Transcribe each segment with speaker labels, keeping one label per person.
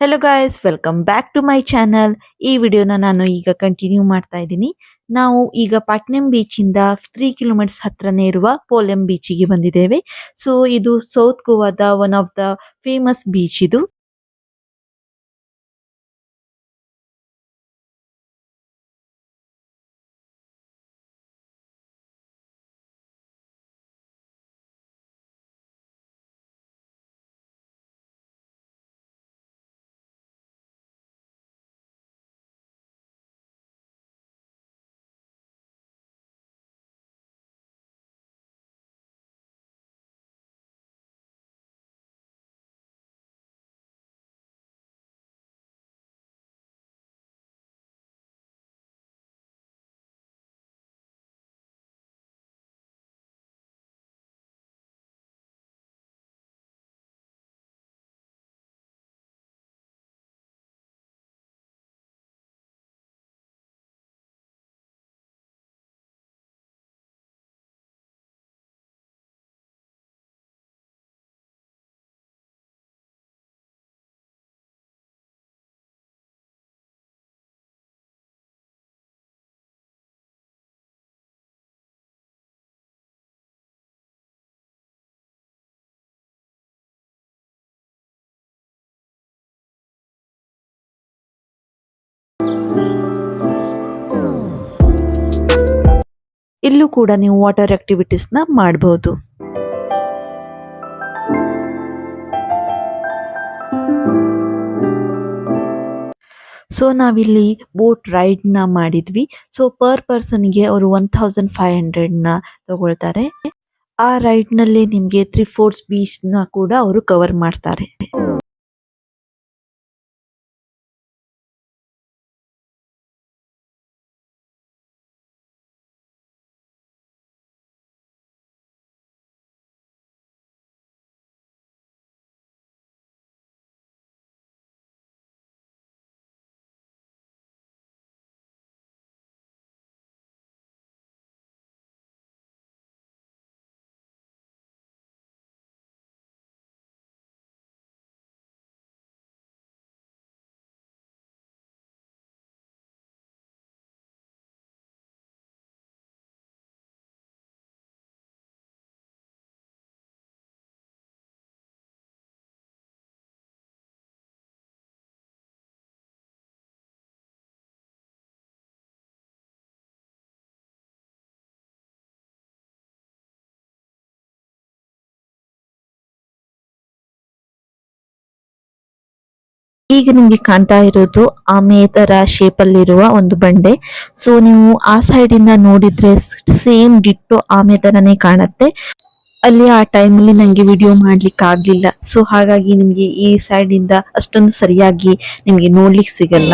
Speaker 1: Hello guys, welcome back to my channel. ಈ ವಿಡಿಯೋನ ನಾನು ಈಗ ಕಂಟಿನ್ಯೂ ಮಾಡ್ತಾ ಇದ್ದೀನಿ. ನಾವು ಈಗ ಪಾಟ್ನಂ ಬೀಚಿಂದ 3 ಕಿಲೋಮೀಟರ್ಸ್ ಹತ್ರನೇ ಇರುವ ಪೋಲೆಂ ಬೀಚಿಗೆ ಬಂದಿದ್ದೇವೆ. ಸೊ ಇದು ಸೌತ್ ಗೋವಾದ one of the famous beach ಇದು. ಇಲ್ಲೂ ಕೂಡ ನೀವು ವಾಟರ್ ಆಕ್ಟಿವಿಟೀಸ್ ನ ಮಾಡಬಹುದು. ಸೊ ನಾವಿಲ್ಲಿ ಬೋಟ್ ರೈಡ್ ನ ಮಾಡಿದ್ವಿ. ಸೊ ಪರ್ ಪರ್ಸನ್ಗೆ ಅವರು 1500 ನ ತಗೊಳ್ತಾರೆ. ಆ ರೈಡ್ ನಲ್ಲಿ ನಿಮ್ಗೆ 3/4 ಬೀಚ್ ನ ಕೂಡ ಅವರು ಕವರ್ ಮಾಡ್ತಾರೆ. ಈಗ ನಿಮ್ಗೆ ಕಾಣ್ತಾ ಇರೋದು ಆಮೆ ತರ ಶೇಪ್ ಅಲ್ಲಿರುವ ಒಂದು ಬಂಡೆ. ಸೊ ನೀವು ಆ ಸೈಡ್ ಇಂದ ನೋಡಿದ್ರೆ ಸೇಮ್ ಡಿಟ್ಟೋ ಆಮೆ ತರನೇ ಕಾಣುತ್ತೆ. ಅಲ್ಲಿ ಆ ಟೈಮ್ ಅಲ್ಲಿ ನಂಗೆ ವಿಡಿಯೋ ಮಾಡ್ಲಿಕ್ಕೆ ಆಗ್ಲಿಲ್ಲ. ಸೊ ಹಾಗಾಗಿ ನಿಮ್ಗೆ ಈ ಸೈಡ್ ಇಂದ ಅಷ್ಟೊಂದು ಸರಿಯಾಗಿ ನಿಮ್ಗೆ ನೋಡ್ಲಿಕ್ಕೆ ಸಿಗಲ್ಲ.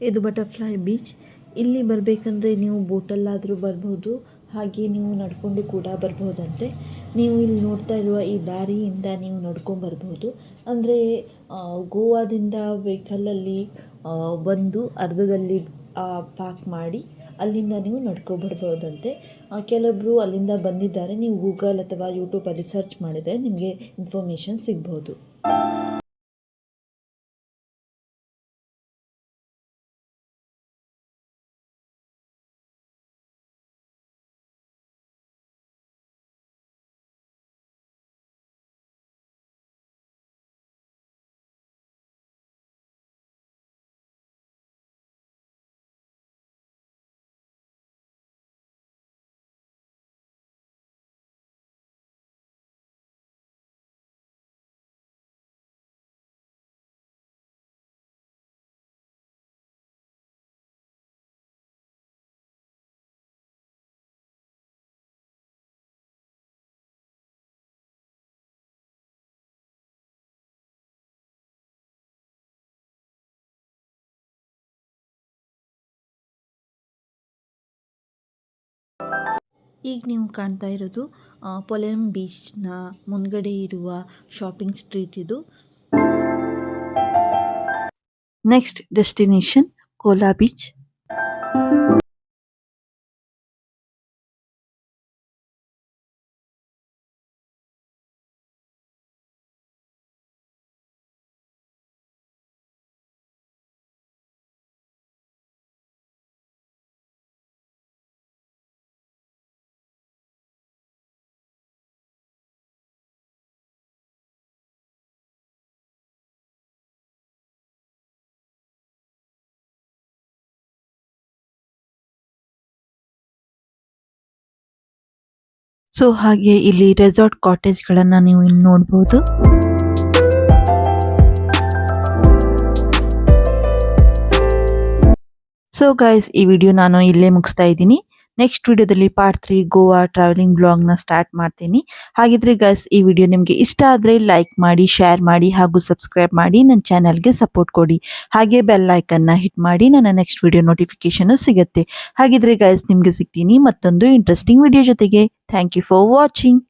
Speaker 1: ಇದು ಬಟರ್ಫ್ಲೈ ಬೀಚ್. ಇಲ್ಲಿ ಬರಬೇಕಂದ್ರೆ ನೀವು ಬೋಟಲ್ಲಾದರೂ ಬರ್ಬೋದು, ಹಾಗೆ ನೀವು ನಡ್ಕೊಂಡು ಕೂಡ ಬರ್ಬೋದಂತೆ. ನೀವು ಇಲ್ಲಿ ನೋಡ್ತಾ ಇರುವ ಈ ದಾರಿಯಿಂದ ನೀವು ನಡ್ಕೊಂಡು ಬರ್ಬೋದು. ಅಂದರೆ ಗೋವಾದಿಂದ ವೆಹಿಕಲಲ್ಲಿ ಬಂದು ಅರ್ಧದಲ್ಲಿ ಪಾರ್ಕ್ ಮಾಡಿ ಅಲ್ಲಿಂದ ನೀವು ನಡ್ಕೊಬರ್ಬೋದಂತೆ. ಕೆಲವೊಬ್ಬರು ಅಲ್ಲಿಂದ ಬಂದಿದ್ದಾರೆ. ನೀವು ಗೂಗಲ್ ಅಥವಾ ಯೂಟ್ಯೂಬಲ್ಲಿ ಸರ್ಚ್ ಮಾಡಿದರೆ ನಿಮಗೆ ಇನ್ಫಾರ್ಮೇಷನ್ ಸಿಗ್ಬೋದು. ಈಗ ನೀವು ಕಾಣ್ತಾ ಇರೋದು ಪೊಲೆಮ್ ಬೀಚ್ನ ಮುಂದ್ಗಡೆ ಇರುವ ಶಾಪಿಂಗ್ ಸ್ಟ್ರೀಟ್ ಇದು. Next destination Cola beach. So ಹಾಗೆ ಇಲ್ಲಿ ರೆಸಾರ್ಟ್ ಕಾಟೇಜ್ಗಳನ್ನು ನೀವು ಇಲ್ಲಿ ನೋಡ್ಬೋದು. ಸೊ ಗೈಸ್, ಈ ವಿಡಿಯೋ ನಾನು ಇಲ್ಲೇ ಮುಗಿಸ್ತಾ ಇದ್ದೀನಿ. ನೆಕ್ಸ್ಟ್ ವಿಡಿಯೋದಲ್ಲಿ ಪಾರ್ಟ್ 3 ಗೋವಾ ಟ್ರಾವೆಲಿಂಗ್ ಬ್ಲಾಗ್ನ ಸ್ಟಾರ್ಟ್ ಮಾಡ್ತೀನಿ. ಹಾಗಿದ್ರೆ ಗೈಸ್, ಈ ವಿಡಿಯೋ ನಿಮಗೆ ಇಷ್ಟ ಆದರೆ ಲೈಕ್ ಮಾಡಿ, ಶೇರ್ ಮಾಡಿ ಹಾಗೂ ಸಬ್ಸ್ಕ್ರೈಬ್ ಮಾಡಿ ನನ್ನ ಚಾನಲ್ಗೆ ಸಪೋರ್ಟ್ ಕೊಡಿ. ಹಾಗೆ ಬೆಲ್ ಐಕನ್ನ ಹಿಟ್ ಮಾಡಿ, ನನ್ನ ನೆಕ್ಸ್ಟ್ ವಿಡಿಯೋ ನೋಟಿಫಿಕೇಶನ್ ಸಿಗುತ್ತೆ. ಹಾಗಿದ್ರೆ ಗೈಸ್, ನಿಮಗೆ ಸಿಗ್ತೀನಿ ಮತ್ತೊಂದು ಇಂಟ್ರೆಸ್ಟಿಂಗ್ ವಿಡಿಯೋ ಜೊತೆಗೆ. Thank you for watching.